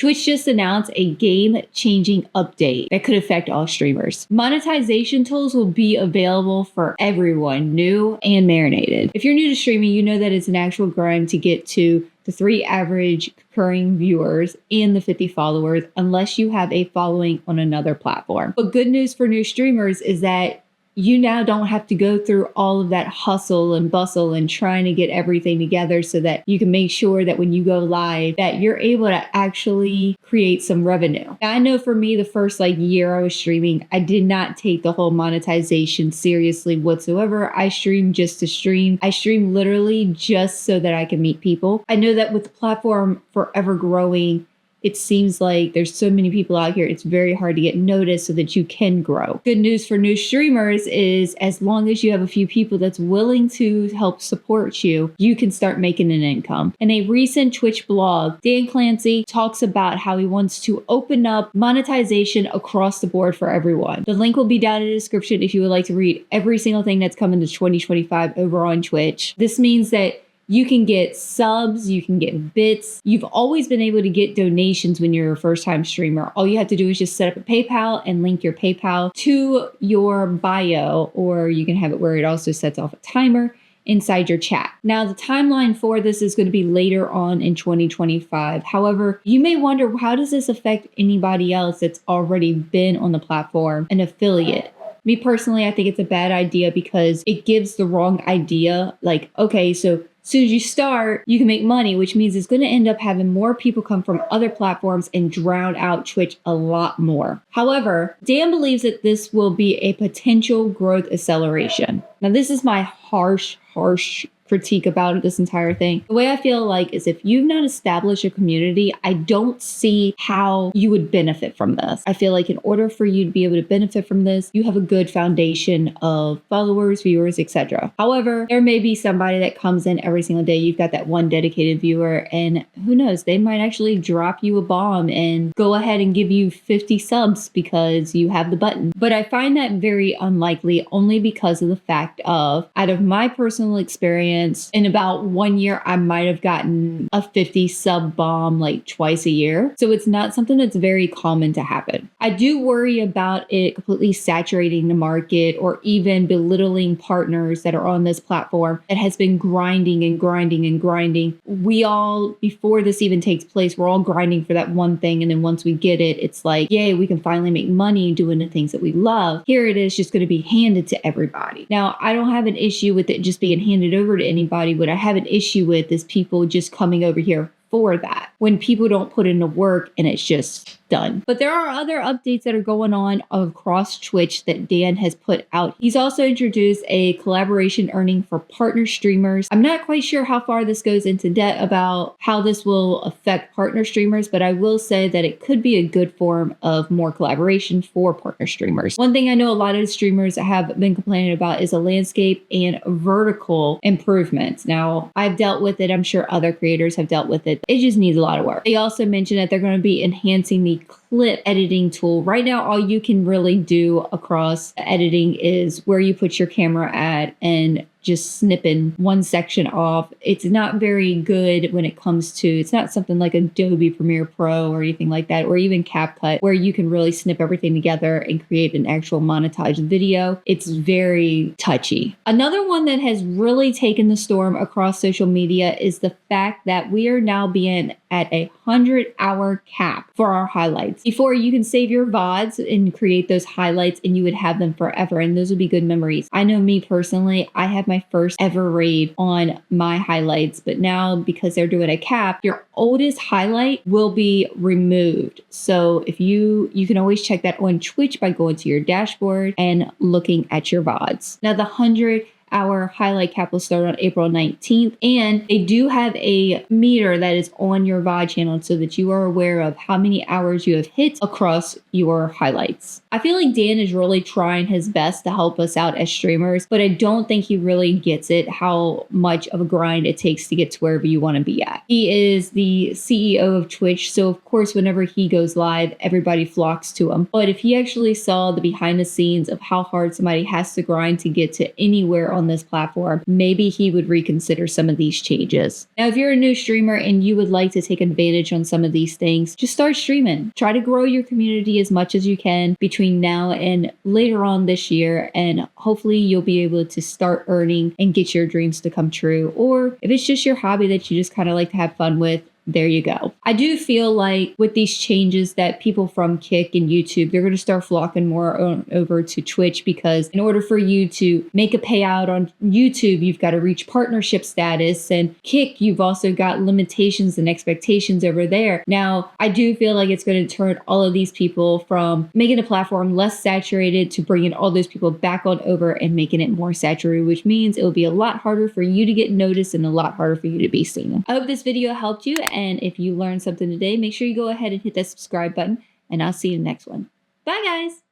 Twitch just announced a game-changing update that could affect all streamers. Monetization tools will be available for everyone, new and marinated. If you're new to streaming, you know that it's an actual grind to get to the 3 average concurring viewers and the 50 followers unless you have a following on another platform. But good news for new streamers is that you now don't have to go through all of that hustle and bustle and trying to get everything together so that you can make sure that when you go live that you're able to actually create some revenue. Now, I know for me, the first year I was streaming, I did not take the whole monetization seriously whatsoever. I streamed just to stream. I streamed literally just so that I can meet people. I know that with the platform forever growing, it seems like there's so many people out here, it's very hard to get noticed so that you can grow. Good news for new streamers is as long as you have a few people that's willing to help support you, you can start making an income. In a recent Twitch blog, Dan Clancy talks about how he wants to open up monetization across the board for everyone. The link will be down in the description if you would like to read every single thing that's coming to 2025 over on Twitch. This means that you can get subs, you can get bits. You've always been able to get donations when you're a first-time streamer. All you have to do is just set up a PayPal and link your PayPal to your bio, or you can have it where it also sets off a timer inside your chat. Now, the timeline for this is going to be later on in 2025. However, you may wonder, how does this affect anybody else that's already been on the platform, an affiliate? Me personally, I think it's a bad idea because it gives the wrong idea. Okay, so as soon as you start, you can make money, which means it's going to end up having more people come from other platforms and drown out Twitch a lot more. However, Dan believes that this will be a potential growth acceleration. Now, this is my harsh critique about this entire thing. The way I feel is if you've not established a community, I don't see how you would benefit from this. I feel like in order for you to be able to benefit from this, you have a good foundation of followers, viewers, etc. However, there may be somebody that comes in every single day. You've got that one dedicated viewer, and who knows, they might actually drop you a bomb and go ahead and give you 50 subs because you have the button. But I find that very unlikely only because of the fact of, out of my personal experience, in about 1 year, I might have gotten a 50 sub bomb twice a year. So it's not something that's very common to happen. I do worry about it completely saturating the market or even belittling partners that are on this platform that has been grinding and grinding and grinding. We all, before this even takes place, we're all grinding for that one thing. And then once we get it, it's yay, we can finally make money doing the things that we love. Here it is just going to be handed to everybody. Now, I don't have an issue with it just being handed over to anybody. What I have an issue with is people just coming over here for that when people don't put in the work and it's just done. But there are other updates that are going on across Twitch that Dan has put out. He's also introduced a collaboration earning for partner streamers. I'm not quite sure how far this goes into depth about how this will affect partner streamers, but I will say that it could be a good form of more collaboration for partner streamers. One thing I know a lot of streamers have been complaining about is a landscape and vertical improvements. Now, I've dealt with it. I'm sure other creators have dealt with it. It just needs a lot of work. They also mentioned that they're going to be enhancing the clip editing tool. Right now, all you can really do across editing is where you put your camera at and just snipping one section off. It's not very good when it comes to, it's not something like Adobe Premiere Pro or anything like that, or even CapCut, where you can really snip everything together and create an actual monetized video. It's very touchy. Another one that has really taken the storm across social media is the fact that we are now being at a 100-hour cap for our highlights. Before, you can save your VODs and create those highlights and you would have them forever, and those would be good memories. I know me personally, I have my first ever raid on my highlights, but now because they're doing a cap, your oldest highlight will be removed. So if you can always check that on Twitch by going to your dashboard and looking at your VODs. Now, the 100-hour highlight cap will start on April 19th, and they do have a meter that is on your VOD channel so that you are aware of how many hours you have hit across your highlights. I feel like Dan is really trying his best to help us out as streamers, but I don't think he really gets it, how much of a grind it takes to get to wherever you want to be at. He is the CEO of Twitch, so of course, whenever he goes live, everybody flocks to him. But if he actually saw the behind the scenes of how hard somebody has to grind to get to anywhere on on this platform, maybe he would reconsider some of these changes. Now, if you're a new streamer and you would like to take advantage on some of these things, just start streaming. Try to grow your community as much as you can between now and later on this year, and hopefully you'll be able to start earning and get your dreams to come true. Or if it's just your hobby that you just kind of like to have fun with, there you go. I do feel like with these changes that people from Kick and YouTube, they're going to start flocking more over to Twitch, because in order for you to make a payout on YouTube, you've got to reach partnership status, and Kick, you've also got limitations and expectations over there. Now, I do feel like it's going to turn all of these people from making a platform less saturated to bringing all those people back on over and making it more saturated, which means it will be a lot harder for you to get noticed and a lot harder for you to be seen. I hope this video helped you. And if you learned something today, make sure you go ahead and hit that subscribe button, and I'll see you in the next one. Bye, guys.